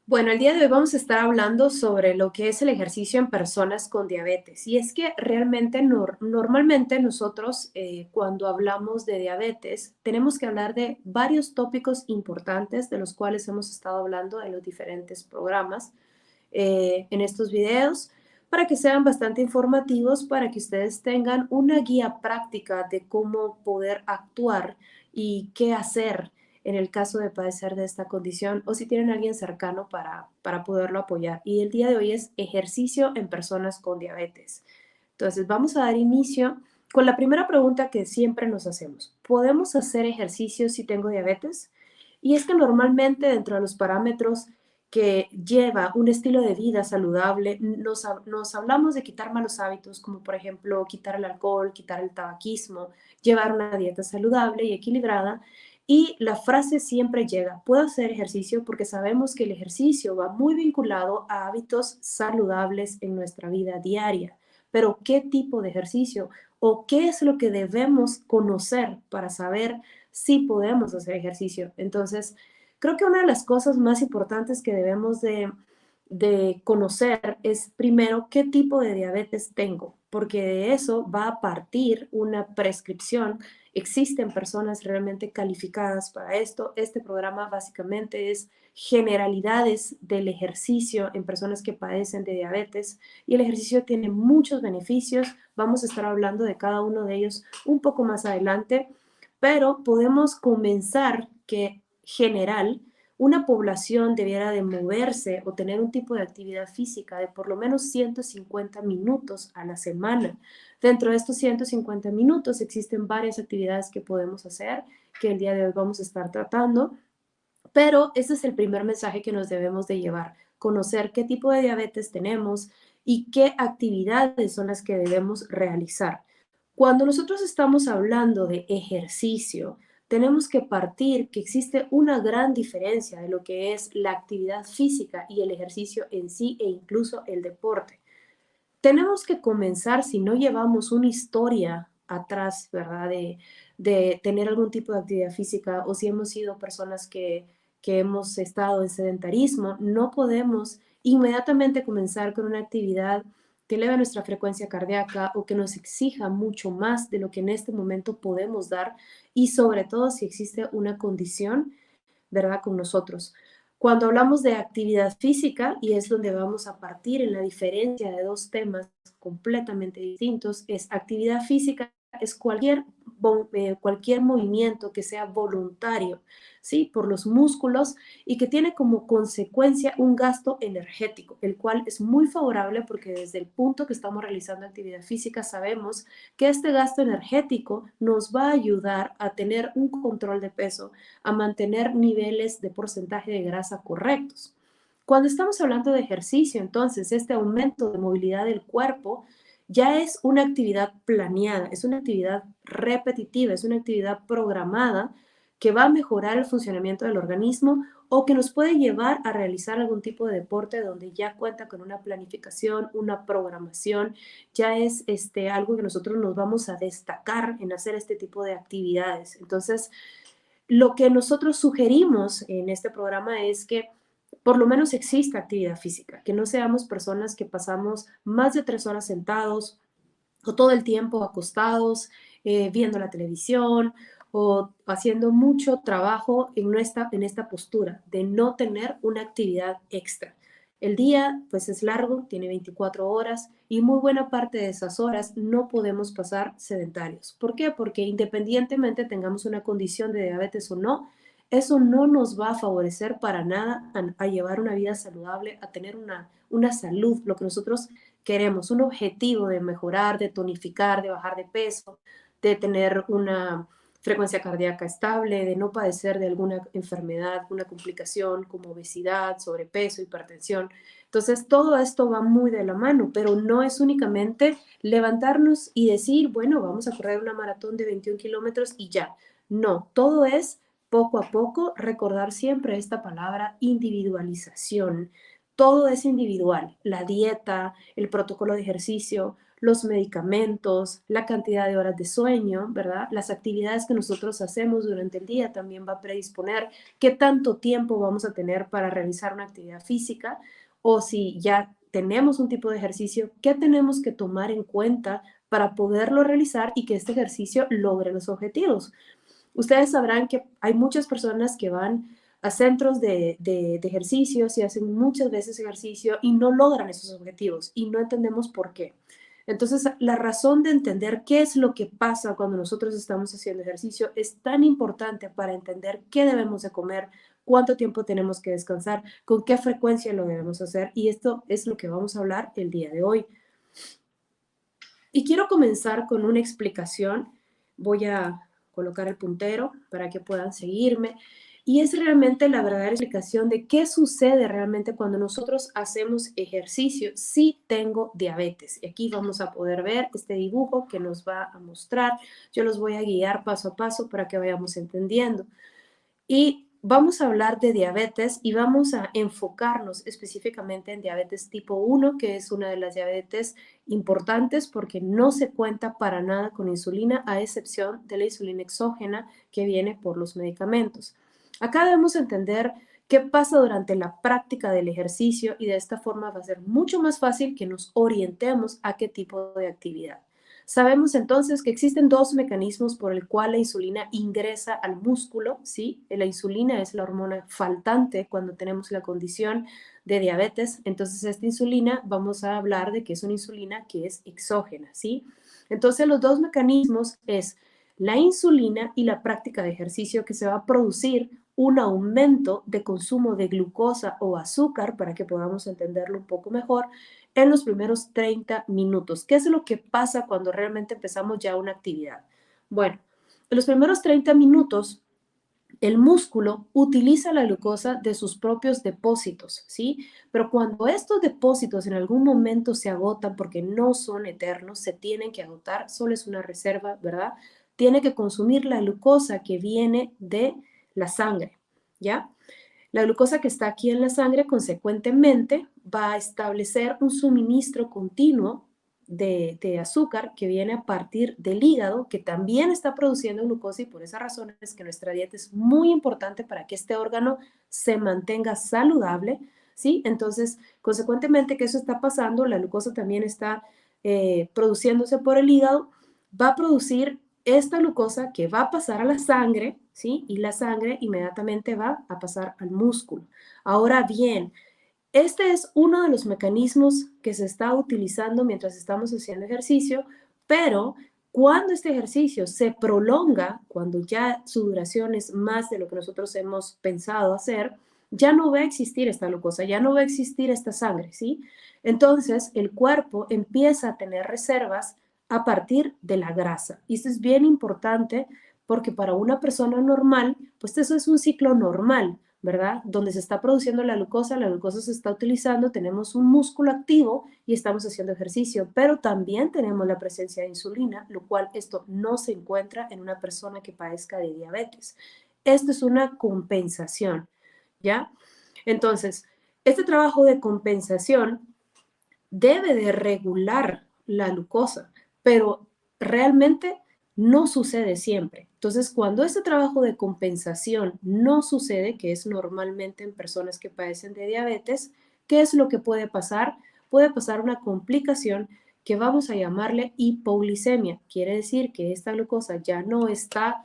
Bueno, el día de hoy vamos a estar hablando sobre lo que es el ejercicio en personas con diabetes. Y es que realmente normalmente nosotros cuando hablamos de diabetes tenemos que hablar de varios tópicos importantes de los cuales hemos estado hablando en los diferentes programas, en estos videos, para que sean bastante informativos, para que ustedes tengan una guía práctica de cómo poder actuar y qué hacer en el caso de padecer de esta condición o si tienen a alguien cercano para poderlo apoyar. Y el día de hoy es ejercicio en personas con diabetes. Entonces, vamos a dar inicio con la primera pregunta que siempre nos hacemos. ¿Podemos hacer ejercicio si tengo diabetes? Y es que normalmente dentro de los parámetros que lleva un estilo de vida saludable, nos hablamos de quitar malos hábitos, como por ejemplo quitar el alcohol, quitar el tabaquismo, llevar una dieta saludable y equilibrada. Y la frase siempre llega, puedo hacer ejercicio porque sabemos que el ejercicio va muy vinculado a hábitos saludables en nuestra vida diaria. Pero ¿qué tipo de ejercicio o qué es lo que debemos conocer para saber si podemos hacer ejercicio? Entonces, creo que una de las cosas más importantes que debemos de conocer es primero qué tipo de diabetes tengo, porque de eso va a partir una prescripción. Existen personas realmente calificadas para esto. Este programa básicamente es generalidades del ejercicio en personas que padecen de diabetes y el ejercicio tiene muchos beneficios. Vamos a estar hablando de cada uno de ellos un poco más adelante, pero podemos comenzar que general una población debiera de moverse o tener un tipo de actividad física de por lo menos 150 minutos a la semana. Dentro de estos 150 minutos existen varias actividades que podemos hacer, que el día de hoy vamos a estar tratando, pero ese es el primer mensaje que nos debemos de llevar, conocer qué tipo de diabetes tenemos y qué actividades son las que debemos realizar. Cuando nosotros estamos hablando de ejercicio, tenemos que partir que existe una gran diferencia de lo que es la actividad física y el ejercicio en sí e incluso el deporte. Tenemos que comenzar, si no llevamos una historia atrás, ¿verdad? De tener algún tipo de actividad física o si hemos sido personas que hemos estado en sedentarismo, no podemos inmediatamente comenzar con una actividad que eleve nuestra frecuencia cardíaca o que nos exija mucho más de lo que en este momento podemos dar y sobre todo si existe una condición, ¿verdad? Con nosotros. Cuando hablamos de actividad física, y es donde vamos a partir en la diferencia de dos temas completamente distintos, es actividad física, es cualquier movimiento que sea voluntario, ¿sí? Por los músculos y que tiene como consecuencia un gasto energético, el cual es muy favorable porque desde el punto que estamos realizando actividad física sabemos que este gasto energético nos va a ayudar a tener un control de peso, a mantener niveles de porcentaje de grasa correctos. Cuando estamos hablando de ejercicio, entonces, este aumento de movilidad del cuerpo ya es una actividad planeada, es una actividad repetitiva, es una actividad programada que va a mejorar el funcionamiento del organismo o que nos puede llevar a realizar algún tipo de deporte donde ya cuenta con una planificación, una programación, ya es algo que nosotros nos vamos a destacar en hacer este tipo de actividades. Entonces, lo que nosotros sugerimos en este programa es que por lo menos exista actividad física, que no seamos personas que pasamos más de 3 horas sentados o todo el tiempo acostados, viendo la televisión o haciendo mucho trabajo en esta postura de no tener una actividad extra. El día pues es largo, tiene 24 horas y muy buena parte de esas horas no podemos pasar sedentarios. ¿Por qué? Porque independientemente tengamos una condición de diabetes o no, eso no nos va a favorecer para nada a llevar una vida saludable, a tener una salud, lo que nosotros queremos, un objetivo de mejorar, de tonificar, de bajar de peso, de tener una frecuencia cardíaca estable, de no padecer de alguna enfermedad, una complicación como obesidad, sobrepeso, hipertensión. Entonces, todo esto va muy de la mano, pero no es únicamente levantarnos y decir, bueno, vamos a correr una maratón de 21 kilómetros y ya. No, todo es poco a poco recordar siempre esta palabra individualización. Todo es individual, la dieta, el protocolo de ejercicio, los medicamentos, la cantidad de horas de sueño, ¿verdad? Las actividades que nosotros hacemos durante el día también va a predisponer qué tanto tiempo vamos a tener para realizar una actividad física, o si ya tenemos un tipo de ejercicio, qué tenemos que tomar en cuenta para poderlo realizar y que este ejercicio logre los objetivos. Ustedes sabrán que hay muchas personas que van a centros de ejercicios y hacen muchas veces ejercicio y no logran esos objetivos y no entendemos por qué. Entonces, la razón de entender qué es lo que pasa cuando nosotros estamos haciendo ejercicio es tan importante para entender qué debemos de comer, cuánto tiempo tenemos que descansar, con qué frecuencia lo debemos hacer, y esto es lo que vamos a hablar el día de hoy. Y quiero comenzar con una explicación. Voy a colocar el puntero para que puedan seguirme. Y es realmente la verdadera explicación de qué sucede realmente cuando nosotros hacemos ejercicio si tengo diabetes. Y aquí vamos a poder ver este dibujo que nos va a mostrar. Yo los voy a guiar paso a paso para que vayamos entendiendo. Y vamos a hablar de diabetes y vamos a enfocarnos específicamente en diabetes tipo 1, que es una de las diabetes importantes porque no se cuenta para nada con insulina, a excepción de la insulina exógena que viene por los medicamentos. Acá debemos entender qué pasa durante la práctica del ejercicio y de esta forma va a ser mucho más fácil que nos orientemos a qué tipo de actividad. Sabemos entonces que existen dos mecanismos por el cual la insulina ingresa al músculo, ¿sí? La insulina es la hormona faltante cuando tenemos la condición de diabetes. Entonces, esta insulina, vamos a hablar de que es una insulina que es exógena, ¿sí? Entonces, los dos mecanismos es la insulina y la práctica de ejercicio, que se va a producir un aumento de consumo de glucosa o azúcar, para que podamos entenderlo un poco mejor, en los primeros 30 minutos. ¿Qué es lo que pasa cuando realmente empezamos ya una actividad? Bueno, en los primeros 30 minutos, el músculo utiliza la glucosa de sus propios depósitos, ¿sí? Pero cuando estos depósitos en algún momento se agotan, porque no son eternos, se tienen que agotar, solo es una reserva, ¿verdad? Tiene que consumir la glucosa que viene de la sangre, ¿ya? La glucosa que está aquí en la sangre, consecuentemente, va a establecer un suministro continuo de azúcar que viene a partir del hígado, que también está produciendo glucosa, y por esa razón es que nuestra dieta es muy importante para que este órgano se mantenga saludable, ¿sí? Entonces, consecuentemente que eso está pasando, la glucosa también está produciéndose por el hígado, va a producir esta glucosa que va a pasar a la sangre, ¿sí? Y la sangre inmediatamente va a pasar al músculo. Ahora bien, este es uno de los mecanismos que se está utilizando mientras estamos haciendo ejercicio, pero cuando este ejercicio se prolonga, cuando ya su duración es más de lo que nosotros hemos pensado hacer, ya no va a existir esta glucosa, ya no va a existir esta sangre, ¿sí? Entonces, el cuerpo empieza a tener reservas a partir de la grasa. Y esto es bien importante porque para una persona normal, pues eso es un ciclo normal, ¿verdad? Donde se está produciendo la glucosa se está utilizando, tenemos un músculo activo y estamos haciendo ejercicio, pero también tenemos la presencia de insulina, lo cual esto no se encuentra en una persona que padezca de diabetes. Esto es una compensación, ¿ya? Entonces, este trabajo de compensación debe de regular la glucosa, pero realmente no sucede siempre. Entonces, cuando este trabajo de compensación no sucede, que es normalmente en personas que padecen de diabetes, ¿qué es lo que puede pasar? Puede pasar una complicación que vamos a llamarle hipoglicemia. Quiere decir que esta glucosa ya no está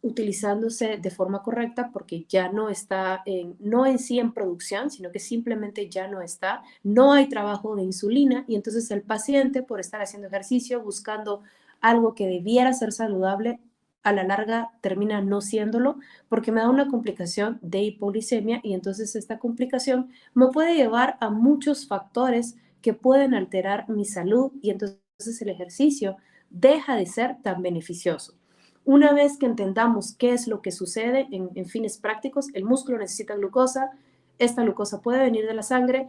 utilizándose de forma correcta porque ya no está, no en sí en producción, sino que simplemente ya no está, no hay trabajo de insulina, y entonces el paciente, por estar haciendo ejercicio, buscando algo que debiera ser saludable, a la larga termina no siéndolo porque me da una complicación de hipoglicemia, y entonces esta complicación me puede llevar a muchos factores que pueden alterar mi salud, y entonces el ejercicio deja de ser tan beneficioso. Una vez que entendamos qué es lo que sucede en fines prácticos, el músculo necesita glucosa, esta glucosa puede venir de la sangre,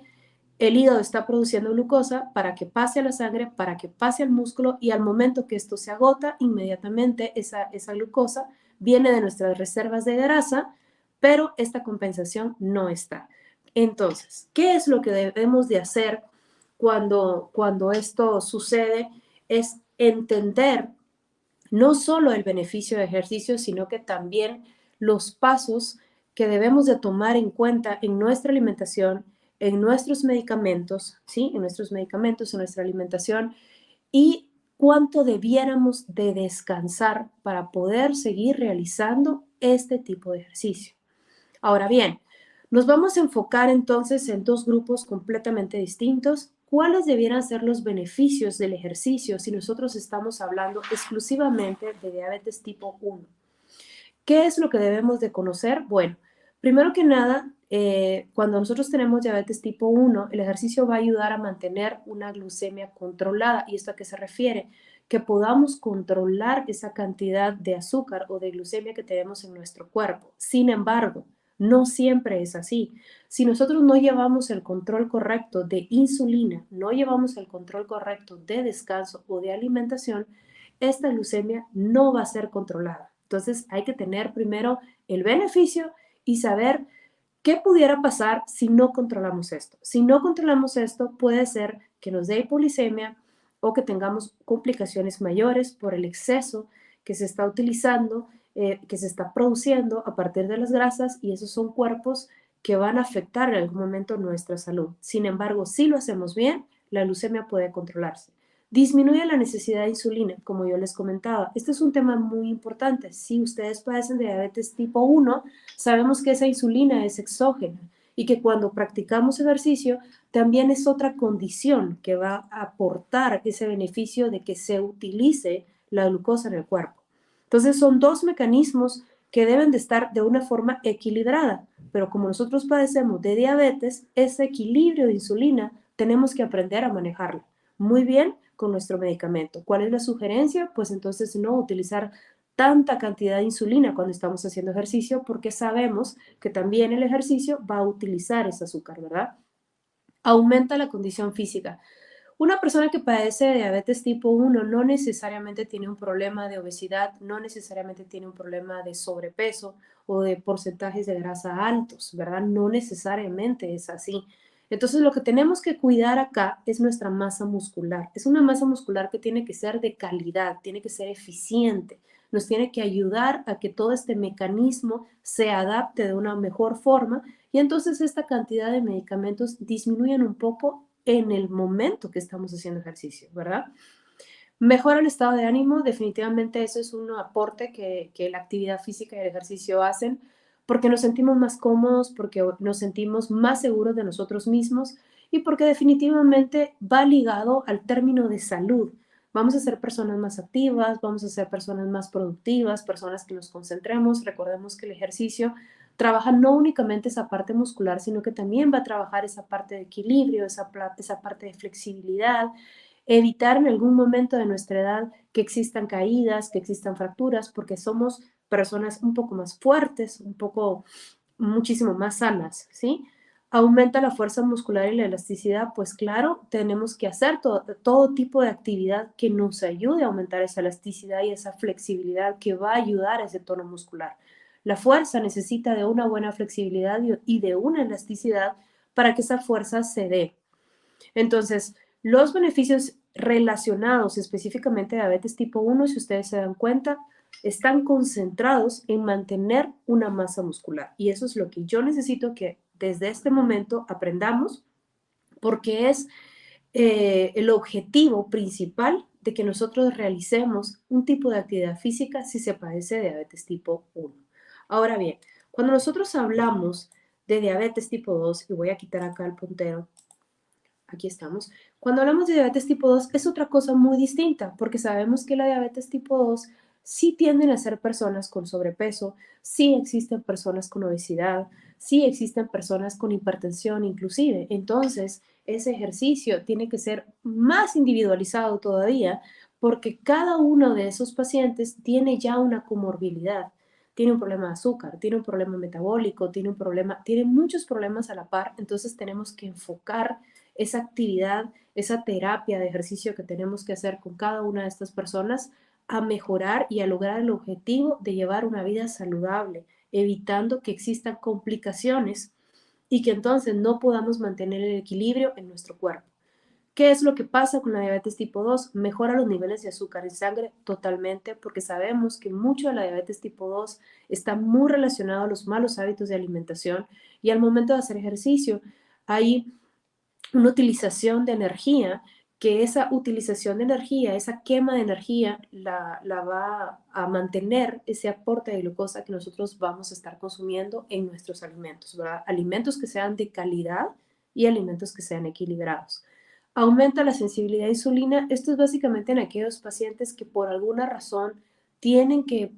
el hígado está produciendo glucosa para que pase a la sangre, para que pase al músculo, y al momento que esto se agota, inmediatamente esa glucosa viene de nuestras reservas de grasa, pero esta compensación no está. Entonces, ¿qué es lo que debemos de hacer cuando esto sucede es entender no solo el beneficio de ejercicio, sino que también los pasos que debemos de tomar en cuenta en nuestra alimentación, en nuestros medicamentos, ¿sí? En nuestros medicamentos, en nuestra alimentación y cuánto debiéramos de descansar para poder seguir realizando este tipo de ejercicio. Ahora bien, nos vamos a enfocar entonces en dos grupos completamente distintos. ¿Cuáles debieran ser los beneficios del ejercicio si nosotros estamos hablando exclusivamente de diabetes tipo 1? ¿Qué es lo que debemos de conocer? Bueno, primero que nada, cuando nosotros tenemos diabetes tipo 1, el ejercicio va a ayudar a mantener una glucemia controlada. ¿Y esto a qué se refiere? Que podamos controlar esa cantidad de azúcar o de glucemia que tenemos en nuestro cuerpo. Sin embargo, no siempre es así. Si nosotros no llevamos el control correcto de insulina, no llevamos el control correcto de descanso o de alimentación, esta glucemia no va a ser controlada. Entonces hay que tener primero el beneficio y saber qué pudiera pasar si no controlamos esto. Si no controlamos esto, puede ser que nos dé hipoglicemia o que tengamos complicaciones mayores por el exceso que se está utilizando, que se está produciendo a partir de las grasas y esos son cuerpos que van a afectar en algún momento nuestra salud. Sin embargo, si lo hacemos bien, la glucemia puede controlarse. Disminuye la necesidad de insulina, como yo les comentaba. Este es un tema muy importante. Si ustedes padecen de diabetes tipo 1, sabemos que esa insulina es exógena y que cuando practicamos ejercicio también es otra condición que va a aportar ese beneficio de que se utilice la glucosa en el cuerpo. Entonces son dos mecanismos que deben de estar de una forma equilibrada, pero como nosotros padecemos de diabetes, ese equilibrio de insulina tenemos que aprender a manejarlo muy bien con nuestro medicamento. ¿Cuál es la sugerencia? Pues entonces no utilizar tanta cantidad de insulina cuando estamos haciendo ejercicio porque sabemos que también el ejercicio va a utilizar ese azúcar, ¿verdad? Aumenta la condición física. Una persona que padece de diabetes tipo 1 no necesariamente tiene un problema de obesidad, no necesariamente tiene un problema de sobrepeso o de porcentajes de grasa altos, ¿verdad? No necesariamente es así. Entonces, lo que tenemos que cuidar acá es nuestra masa muscular. Es una masa muscular que tiene que ser de calidad, tiene que ser eficiente, nos tiene que ayudar a que todo este mecanismo se adapte de una mejor forma y entonces esta cantidad de medicamentos disminuyen un poco en el momento que estamos haciendo ejercicio, ¿verdad? Mejora el estado de ánimo, definitivamente eso es un aporte que la actividad física y el ejercicio hacen, porque nos sentimos más cómodos, porque nos sentimos más seguros de nosotros mismos y porque definitivamente va ligado al término de salud. Vamos a ser personas más activas, vamos a ser personas más productivas, personas que nos concentremos. Recordemos que el ejercicio trabaja no únicamente esa parte muscular, sino que también va a trabajar esa parte de equilibrio, esa parte de flexibilidad, evitar en algún momento de nuestra edad que existan caídas, que existan fracturas, porque somos personas un poco más fuertes, muchísimo más sanas, ¿sí? Aumenta la fuerza muscular y la elasticidad, pues claro, tenemos que hacer todo tipo de actividad que nos ayude a aumentar esa elasticidad y esa flexibilidad que va a ayudar a ese tono muscular. La fuerza necesita de una buena flexibilidad y de una elasticidad para que esa fuerza se dé. Entonces, los beneficios relacionados específicamente a diabetes tipo 1, si ustedes se dan cuenta, están concentrados en mantener una masa muscular. Y eso es lo que yo necesito que desde este momento aprendamos, porque es el objetivo principal de que nosotros realicemos un tipo de actividad física si se padece de diabetes tipo 1. Ahora bien, cuando nosotros hablamos de diabetes tipo 2, y voy a quitar acá el puntero, aquí estamos. Cuando hablamos de diabetes tipo 2 es otra cosa muy distinta, porque sabemos que la diabetes tipo 2 sí tienden a ser personas con sobrepeso, sí existen personas con obesidad, sí existen personas con hipertensión inclusive. Entonces, ese ejercicio tiene que ser más individualizado todavía, porque cada uno de esos pacientes tiene ya una comorbilidad. Tiene un problema de azúcar, tiene un problema metabólico, tiene muchos problemas a la par, entonces tenemos que enfocar esa actividad, esa terapia de ejercicio que tenemos que hacer con cada una de estas personas a mejorar y a lograr el objetivo de llevar una vida saludable, evitando que existan complicaciones y que entonces no podamos mantener el equilibrio en nuestro cuerpo. ¿Qué es lo que pasa con la diabetes tipo 2? Mejora los niveles de azúcar en sangre totalmente, porque sabemos que mucho de la diabetes tipo 2 está muy relacionado a los malos hábitos de alimentación y al momento de hacer ejercicio hay una utilización de energía, que esa utilización de energía, esa quema de energía, la va a mantener ese aporte de glucosa que nosotros vamos a estar consumiendo en nuestros alimentos, ¿verdad? Alimentos que sean de calidad y alimentos que sean equilibrados. Aumenta la sensibilidad a insulina. Esto es básicamente en aquellos pacientes que por alguna razón tienen que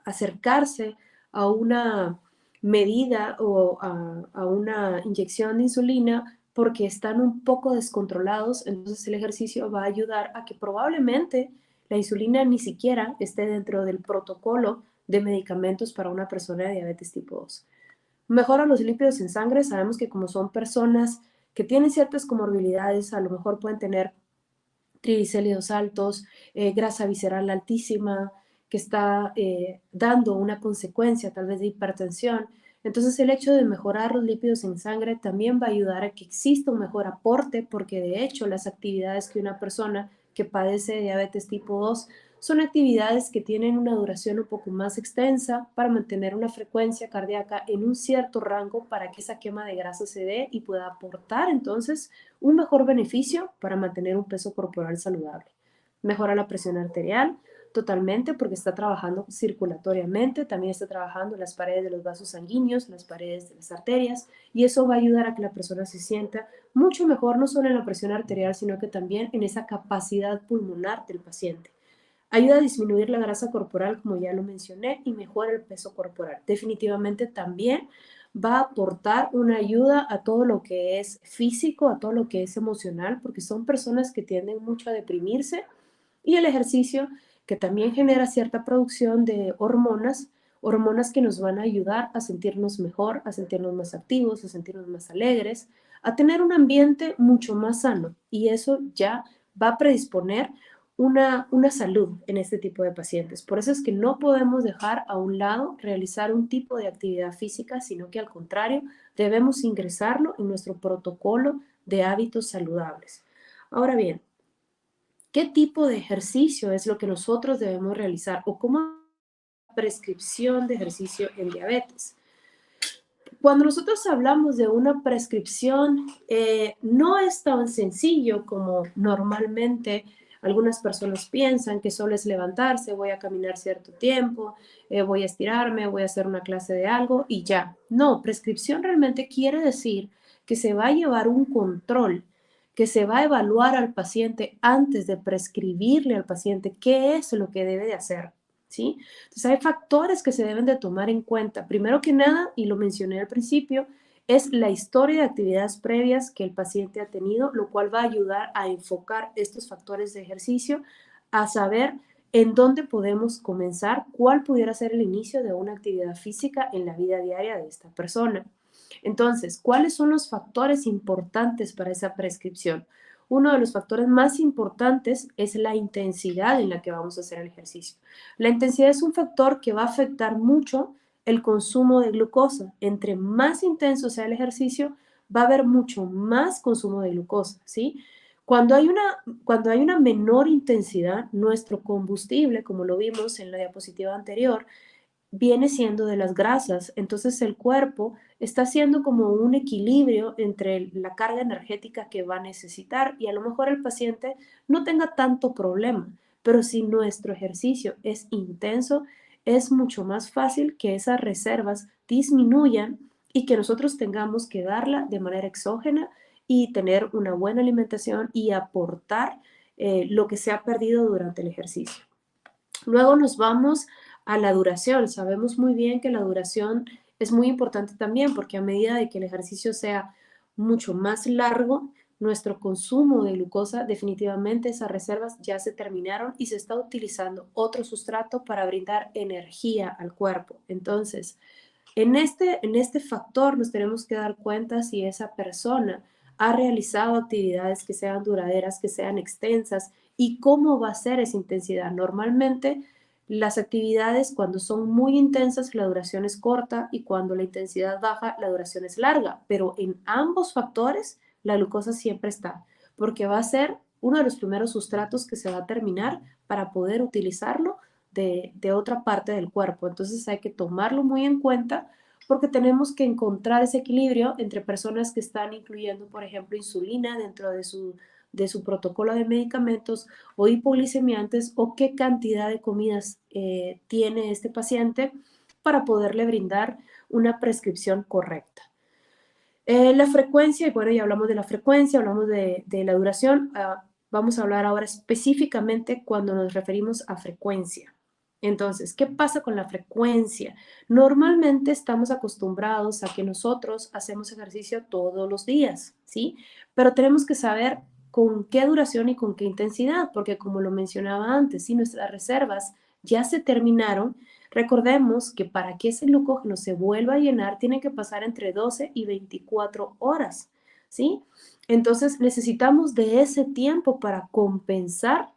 acercarse a una medida o a una inyección de insulina porque están un poco descontrolados, entonces el ejercicio va a ayudar a que probablemente la insulina ni siquiera esté dentro del protocolo de medicamentos para una persona de diabetes tipo 2. Mejora los lípidos en sangre. Sabemos que como son personas que tienen ciertas comorbilidades, a lo mejor pueden tener triglicéridos altos, grasa visceral altísima, que está dando una consecuencia tal vez de hipertensión. Entonces el hecho de mejorar los lípidos en sangre también va a ayudar a que exista un mejor aporte, porque de hecho las actividades que una persona que padece de diabetes tipo 2 son actividades que tienen una duración un poco más extensa para mantener una frecuencia cardíaca en un cierto rango para que esa quema de grasa se dé y pueda aportar entonces un mejor beneficio para mantener un peso corporal saludable. Mejora la presión arterial totalmente porque está trabajando circulatoriamente, también está trabajando en las paredes de los vasos sanguíneos, las paredes de las arterias, y eso va a ayudar a que la persona se sienta mucho mejor, no solo en la presión arterial, sino que también en esa capacidad pulmonar del paciente. Ayuda a disminuir la grasa corporal, como ya lo mencioné, y mejora el peso corporal. Definitivamente también va a aportar una ayuda a todo lo que es físico, a todo lo que es emocional, porque son personas que tienden mucho a deprimirse y el ejercicio que también genera cierta producción de hormonas, hormonas que nos van a ayudar a sentirnos mejor, a sentirnos más activos, a sentirnos más alegres, a tener un ambiente mucho más sano y eso ya va a predisponer una salud en este tipo de pacientes. Por eso es que no podemos dejar a un lado realizar un tipo de actividad física, sino que al contrario, debemos ingresarlo en nuestro protocolo de hábitos saludables. Ahora bien, ¿qué tipo de ejercicio es lo que nosotros debemos realizar o cómo prescripción de ejercicio en diabetes? Cuando nosotros hablamos de una prescripción, no es tan sencillo como normalmente algunas personas piensan, que solo es levantarse, voy a caminar cierto tiempo, voy a estirarme, voy a hacer una clase de algo y ya. No, prescripción realmente quiere decir que se va a llevar un control, que se va a evaluar al paciente antes de prescribirle al paciente qué es lo que debe de hacer, ¿sí? Entonces hay factores que se deben de tomar en cuenta. Primero que nada, y lo mencioné al principio, es la historia de actividades previas que el paciente ha tenido, lo cual va a ayudar a enfocar estos factores de ejercicio, a saber en dónde podemos comenzar, cuál pudiera ser el inicio de una actividad física en la vida diaria de esta persona. Entonces, ¿cuáles son los factores importantes para esa prescripción? Uno de los factores más importantes es la intensidad en la que vamos a hacer el ejercicio. La intensidad es un factor que va a afectar mucho el consumo de glucosa. Entre más intenso sea el ejercicio, va a haber mucho más consumo de glucosa, ¿sí? Cuando hay una menor intensidad, nuestro combustible, como lo vimos en la diapositiva anterior, viene siendo de las grasas. Entonces el cuerpo está haciendo como un equilibrio entre la carga energética que va a necesitar y a lo mejor el paciente no tenga tanto problema, pero si nuestro ejercicio es intenso, es mucho más fácil que esas reservas disminuyan y que nosotros tengamos que darla de manera exógena y tener una buena alimentación y aportar lo que se ha perdido durante el ejercicio. Luego nos vamos a la duración. Sabemos muy bien que la duración es muy importante también porque a medida de que el ejercicio sea mucho más largo, nuestro consumo de glucosa, definitivamente esas reservas ya se terminaron y se está utilizando otro sustrato para brindar energía al cuerpo. Entonces, en este factor nos tenemos que dar cuenta si esa persona ha realizado actividades que sean duraderas, que sean extensas y cómo va a ser esa intensidad. Normalmente las actividades cuando son muy intensas la duración es corta y cuando la intensidad baja la duración es larga, pero en ambos factores la glucosa siempre está. porque va a ser uno de los primeros sustratos que se va a terminar para poder utilizarlo de otra parte del cuerpo. Entonces hay que tomarlo muy en cuenta porque tenemos que encontrar ese equilibrio entre personas que están incluyendo, por ejemplo, insulina dentro de su protocolo de medicamentos o hipoglicemiantes, o qué cantidad de comidas tiene este paciente para poderle brindar una prescripción correcta. La frecuencia, y bueno, ya hablamos de la frecuencia, hablamos de la duración. Vamos a hablar ahora específicamente cuando nos referimos a frecuencia. Entonces, ¿qué pasa con la frecuencia? Normalmente estamos acostumbrados a que nosotros hacemos ejercicio todos los días, ¿sí? Pero tenemos que saber con qué duración y con qué intensidad, porque como lo mencionaba antes, si nuestras reservas ya se terminaron, recordemos que para que ese glucógeno se vuelva a llenar, tiene que pasar entre 12 y 24 horas, ¿sí? Entonces necesitamos de ese tiempo para compensar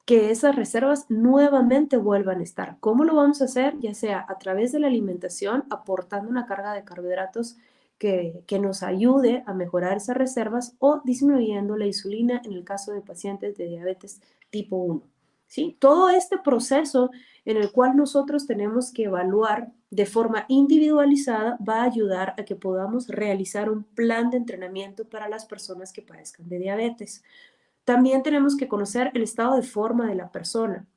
que esas reservas nuevamente vuelvan a estar. ¿Cómo lo vamos a hacer? Ya sea a través de la alimentación, aportando una carga de carbohidratos que nos ayude a mejorar esas reservas, o disminuyendo la insulina en el caso de pacientes de diabetes tipo 1. ¿Sí? Todo este proceso en el cual nosotros tenemos que evaluar de forma individualizada va a ayudar a que podamos realizar un plan de entrenamiento para las personas que padezcan de diabetes. También tenemos que conocer el estado de forma de la persona.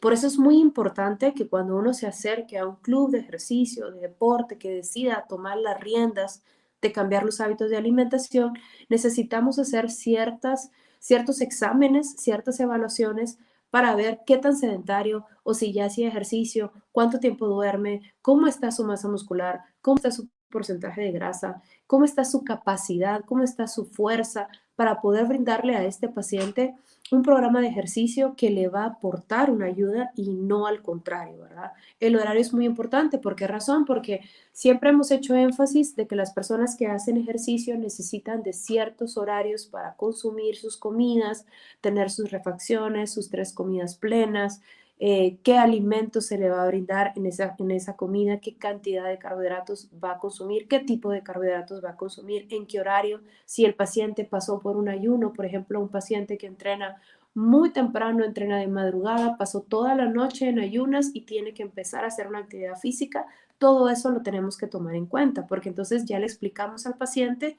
Por eso es muy importante que cuando uno se acerque a un club de ejercicio, de deporte, que decida tomar las riendas de cambiar los hábitos de alimentación, necesitamos hacer ciertos exámenes, ciertas evaluaciones para ver qué tan sedentario, o si ya hacía ejercicio, cuánto tiempo duerme, cómo está su masa muscular, cómo está su porcentaje de grasa, cómo está su capacidad, cómo está su fuerza, para poder brindarle a este paciente un programa de ejercicio que le va a aportar una ayuda y no al contrario, ¿verdad? El horario es muy importante. ¿Por qué razón? Porque siempre hemos hecho énfasis de que las personas que hacen ejercicio necesitan de ciertos horarios para consumir sus comidas, tener sus refacciones, sus 3 comidas plenas, qué alimentos se le va a brindar en esa comida, qué cantidad de carbohidratos va a consumir, qué tipo de carbohidratos va a consumir, en qué horario. Si el paciente pasó por un ayuno, por ejemplo, un paciente que entrena muy temprano, entrena de madrugada, pasó toda la noche en ayunas y tiene que empezar a hacer una actividad física, todo eso lo tenemos que tomar en cuenta, porque entonces ya le explicamos al paciente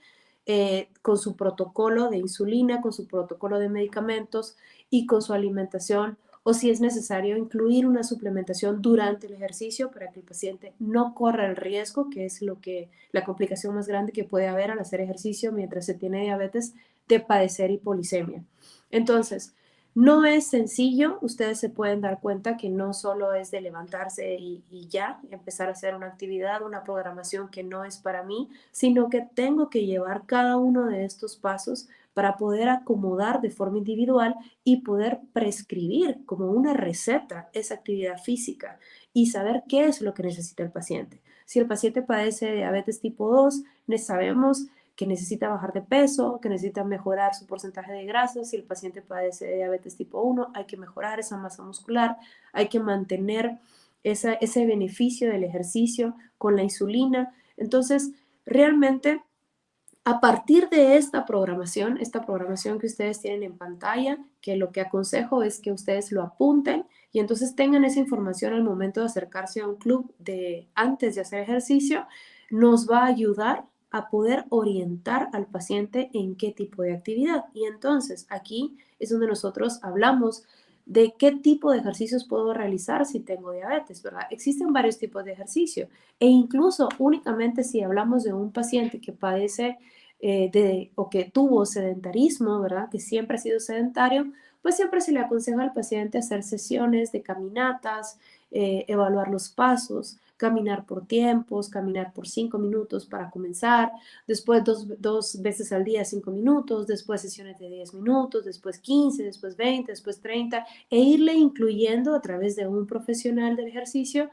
con su protocolo de insulina, con su protocolo de medicamentos y con su alimentación, o si es necesario incluir una suplementación durante el ejercicio para que el paciente no corra el riesgo, que es la complicación más grande que puede haber al hacer ejercicio mientras se tiene diabetes, de padecer hipolisemia. Entonces, no es sencillo. Ustedes se pueden dar cuenta que no solo es de levantarse y ya empezar a hacer una actividad, una programación que no es para mí, sino que tengo que llevar cada uno de estos pasos para poder acomodar de forma individual y poder prescribir como una receta esa actividad física y saber qué es lo que necesita el paciente. Si el paciente padece diabetes tipo 2, sabemos que necesita bajar de peso, que necesita mejorar su porcentaje de grasa. Si el paciente padece de diabetes tipo 1, hay que mejorar esa masa muscular, hay que mantener ese beneficio del ejercicio con la insulina. Entonces, realmente, a partir de esta programación que ustedes tienen en pantalla, que lo que aconsejo es que ustedes lo apunten y entonces tengan esa información al momento de acercarse a un club antes de hacer ejercicio, nos va a ayudar a poder orientar al paciente en qué tipo de actividad. Y entonces aquí es donde nosotros hablamos de qué tipo de ejercicios puedo realizar si tengo diabetes, ¿verdad? Existen varios tipos de ejercicio, e incluso únicamente si hablamos de un paciente que padece o que tuvo sedentarismo, ¿verdad? Que siempre ha sido sedentario, pues siempre se le aconseja al paciente hacer sesiones de caminatas, evaluar los pasos, caminar por tiempos, caminar por 5 minutos para comenzar, después dos veces al día 5 minutos, después sesiones de 10 minutos, después 15, después 20, después 30, e irle incluyendo a través de un profesional del ejercicio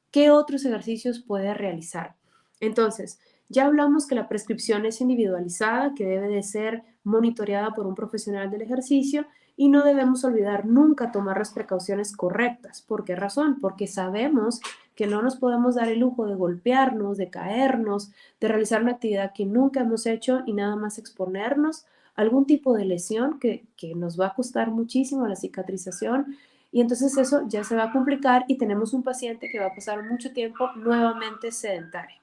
qué otros ejercicios puede realizar. Entonces, ya hablamos que la prescripción es individualizada, que debe de ser monitoreada por un profesional del ejercicio, y no debemos olvidar nunca tomar las precauciones correctas. ¿Por qué razón? Porque sabemos que no nos podemos dar el lujo de golpearnos, de caernos, de realizar una actividad que nunca hemos hecho y nada más exponernos algún tipo de lesión que nos va a costar muchísimo la cicatrización y entonces eso ya se va a complicar y tenemos un paciente que va a pasar mucho tiempo nuevamente sedentario.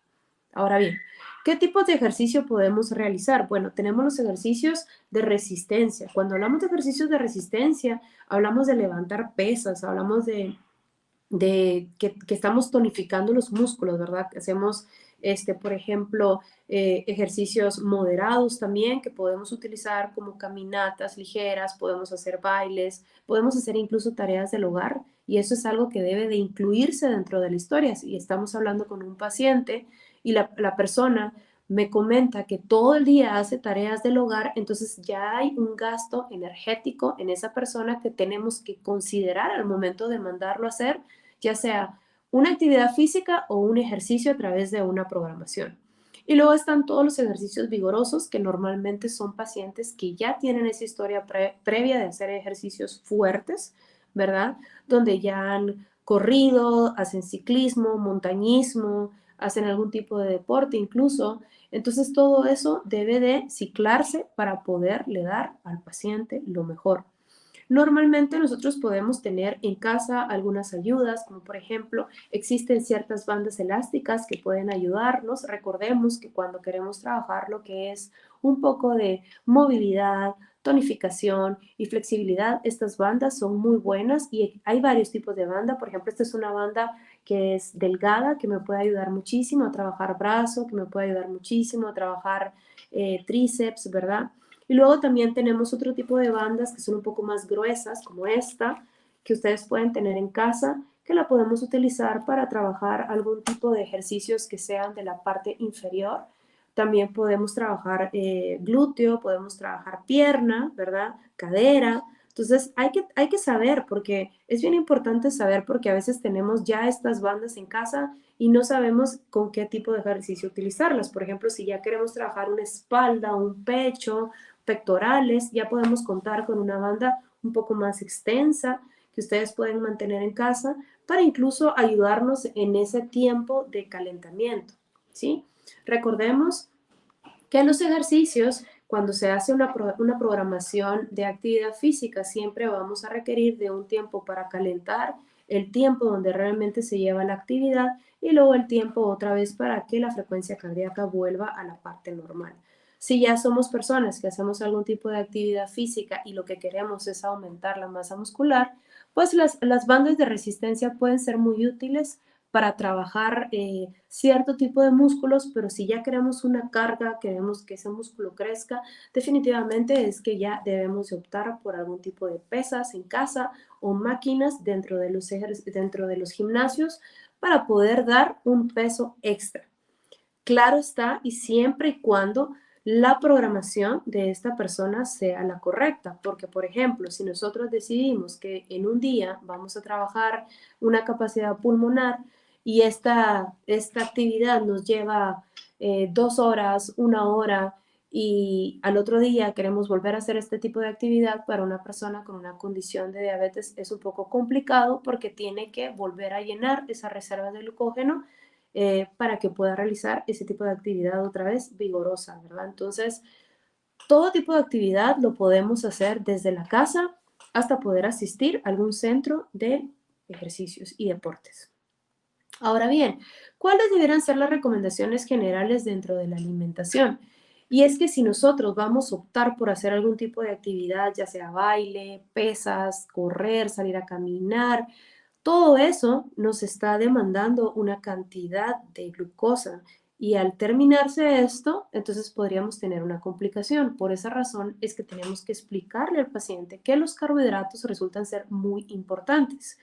Ahora bien, ¿qué tipos de ejercicio podemos realizar? Bueno, tenemos los ejercicios de resistencia. Cuando hablamos de ejercicios de resistencia, hablamos de levantar pesas, hablamos de que estamos tonificando los músculos, ¿verdad? Hacemos, por ejemplo, ejercicios moderados también que podemos utilizar como caminatas ligeras, podemos hacer bailes, podemos hacer incluso tareas del hogar y eso es algo que debe de incluirse dentro de la historia. Si estamos hablando con un paciente y la persona me comenta que todo el día hace tareas del hogar, entonces ya hay un gasto energético en esa persona que tenemos que considerar al momento de mandarlo a hacer, ya sea una actividad física o un ejercicio a través de una programación. Y luego están todos los ejercicios vigorosos, que normalmente son pacientes que ya tienen esa historia previa de hacer ejercicios fuertes, ¿verdad? Donde ya han corrido, hacen ciclismo, montañismo, hacen algún tipo de deporte incluso. Entonces todo eso debe de ciclarse para poderle dar al paciente lo mejor. Normalmente nosotros podemos tener en casa algunas ayudas, como por ejemplo, existen ciertas bandas elásticas que pueden ayudarnos. Recordemos que cuando queremos trabajar lo que es un poco de movilidad, tonificación y flexibilidad, estas bandas son muy buenas y hay varios tipos de banda. Por ejemplo, esta es una banda que es delgada, que me puede ayudar muchísimo a trabajar brazo, que me puede ayudar muchísimo a trabajar tríceps, ¿verdad? Y luego también tenemos otro tipo de bandas que son un poco más gruesas, como esta, que ustedes pueden tener en casa, que la podemos utilizar para trabajar algún tipo de ejercicios que sean de la parte inferior. También podemos trabajar glúteo, podemos trabajar pierna, ¿verdad? Cadera. Entonces hay que saber, porque es bien importante saber, porque a veces tenemos ya estas bandas en casa y no sabemos con qué tipo de ejercicio utilizarlas. Por ejemplo, si ya queremos trabajar una espalda, un pecho, pectorales, ya podemos contar con una banda un poco más extensa que ustedes pueden mantener en casa para incluso ayudarnos en ese tiempo de calentamiento, ¿sí? Recordemos que los ejercicios, cuando se hace una programación de actividad física, siempre vamos a requerir de un tiempo para calentar, el tiempo donde realmente se lleva la actividad y luego el tiempo otra vez para que la frecuencia cardíaca vuelva a la parte normal. Si ya somos personas que hacemos algún tipo de actividad física y lo que queremos es aumentar la masa muscular, pues las bandas de resistencia pueden ser muy útiles para trabajar cierto tipo de músculos, pero si ya queremos una carga, queremos que ese músculo crezca, definitivamente es que ya debemos de optar por algún tipo de pesas en casa o máquinas dentro de los gimnasios para poder dar un peso extra. Claro está, y siempre y cuando la programación de esta persona sea la correcta, porque por ejemplo, si nosotros decidimos que en un día vamos a trabajar una capacidad pulmonar y esta actividad nos lleva 2 horas, 1 hora, y al otro día queremos volver a hacer este tipo de actividad para una persona con una condición de diabetes es un poco complicado porque tiene que volver a llenar esa reserva de glucógeno para que pueda realizar ese tipo de actividad otra vez vigorosa, ¿verdad? Entonces, todo tipo de actividad lo podemos hacer desde la casa hasta poder asistir a algún centro de ejercicios y deportes. Ahora bien, ¿cuáles deberían ser las recomendaciones generales dentro de la alimentación? Y es que si nosotros vamos a optar por hacer algún tipo de actividad, ya sea baile, pesas, correr, salir a caminar, todo eso nos está demandando una cantidad de glucosa y al terminarse esto, entonces podríamos tener una complicación. Por esa razón es que tenemos que explicarle al paciente que los carbohidratos resultan ser muy importantes.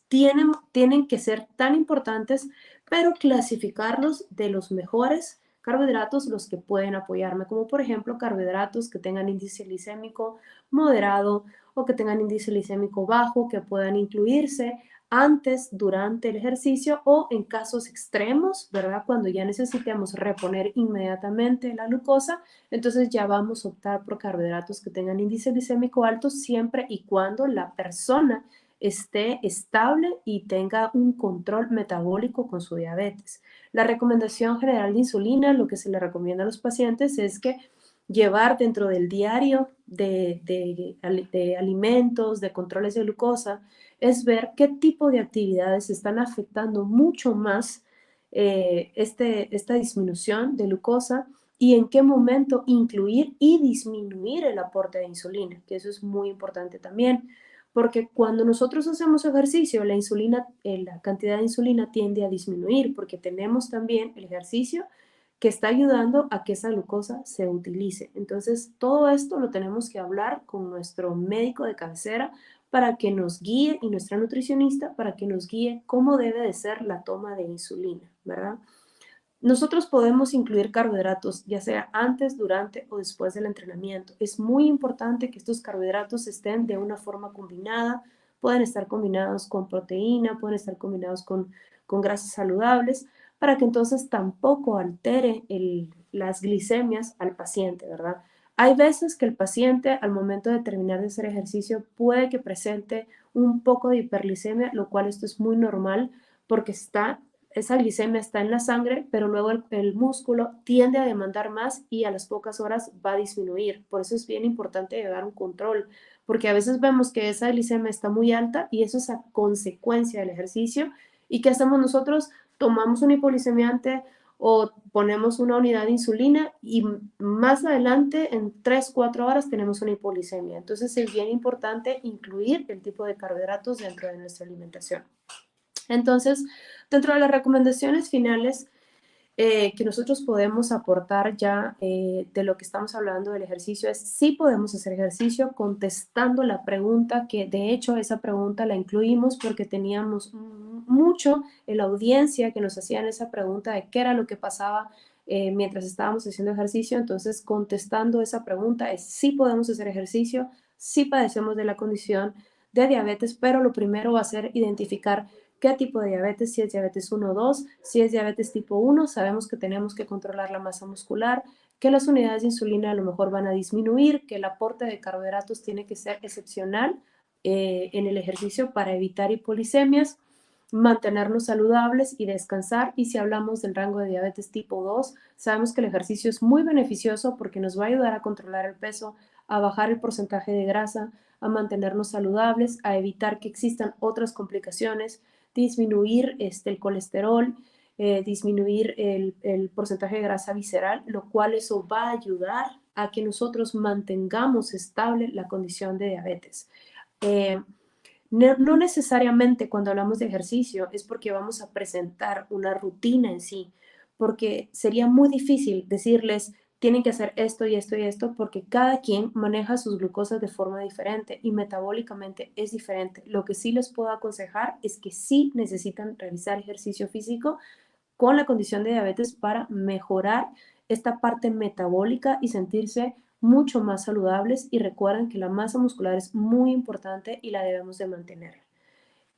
Tienen que ser tan importantes, pero clasificarlos de los mejores carbohidratos, los que pueden apoyarme, como por ejemplo carbohidratos que tengan índice glicémico moderado o que tengan índice glicémico bajo, que puedan incluirse antes, durante el ejercicio o en casos extremos, ¿verdad? Cuando ya necesitemos reponer inmediatamente la glucosa, entonces ya vamos a optar por carbohidratos que tengan índice glicémico alto siempre y cuando la persona esté estable y tenga un control metabólico con su diabetes. La recomendación general de insulina, lo que se le recomienda a los pacientes es que llevar dentro del diario de alimentos, de controles de glucosa, es ver qué tipo de actividades están afectando mucho más esta disminución de glucosa y en qué momento incluir y disminuir el aporte de insulina, que eso es muy importante también, porque cuando nosotros hacemos ejercicio, la insulina, la cantidad de insulina tiende a disminuir, porque tenemos también el ejercicio que está ayudando a que esa glucosa se utilice. Entonces, todo esto lo tenemos que hablar con nuestro médico de cabecera para que nos guíe y nuestra nutricionista para que nos guíe cómo debe de ser la toma de insulina, ¿verdad? Nosotros podemos incluir carbohidratos, ya sea antes, durante o después del entrenamiento. Es muy importante que estos carbohidratos estén de una forma combinada. Pueden estar combinados con proteína, pueden estar combinados con grasas saludables, para que entonces tampoco altere las glicemias al paciente, ¿verdad? Hay veces que el paciente al momento de terminar de hacer ejercicio puede que presente un poco de hiperglicemia, lo cual esto es muy normal porque esa glicemia está en la sangre, pero luego el músculo tiende a demandar más y a las pocas horas va a disminuir. Por eso es bien importante llevar un control, porque a veces vemos que esa glicemia está muy alta y eso es a consecuencia del ejercicio. ¿Y qué hacemos nosotros? Tomamos un hipoglicemiante o ponemos una unidad de insulina y más adelante, en 3, 4 horas, tenemos una hipoglicemia. Entonces es bien importante incluir el tipo de carbohidratos dentro de nuestra alimentación. Entonces, dentro de las recomendaciones finales que nosotros podemos aportar ya de lo que estamos hablando del ejercicio es sí podemos hacer ejercicio contestando la pregunta que de hecho esa pregunta la incluimos porque teníamos mucho en la audiencia que nos hacían esa pregunta de qué era lo que pasaba mientras estábamos haciendo ejercicio. Entonces, contestando esa pregunta es sí podemos hacer ejercicio, sí padecemos de la condición de diabetes, pero lo primero va a ser identificar qué tipo de diabetes, si es diabetes 1 o 2, si es diabetes tipo 1, sabemos que tenemos que controlar la masa muscular, que las unidades de insulina a lo mejor van a disminuir, que el aporte de carbohidratos tiene que ser excepcional en el ejercicio para evitar hipoglicemias, mantenernos saludables y descansar. Y si hablamos del rango de diabetes tipo 2, sabemos que el ejercicio es muy beneficioso porque nos va a ayudar a controlar el peso, a bajar el porcentaje de grasa, a mantenernos saludables, a evitar que existan otras complicaciones, disminuir el colesterol, disminuir el porcentaje de grasa visceral, lo cual eso va a ayudar a que nosotros mantengamos estable la condición de diabetes. No necesariamente cuando hablamos de ejercicio es porque vamos a presentar una rutina en sí, porque sería muy difícil decirles tienen que hacer esto y esto y esto, porque cada quien maneja sus glucosas de forma diferente y metabólicamente es diferente. Lo que sí les puedo aconsejar es que sí necesitan realizar ejercicio físico con la condición de diabetes para mejorar esta parte metabólica y sentirse mucho más saludables. Y recuerden que la masa muscular es muy importante y la debemos de mantener.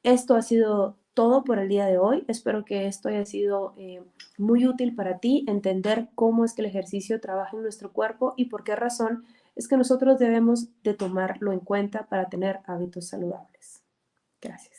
Esto ha sido todo por el día de hoy. Espero que esto haya sido muy útil para ti, entender cómo es que el ejercicio trabaja en nuestro cuerpo y por qué razón es que nosotros debemos de tomarlo en cuenta para tener hábitos saludables. Gracias.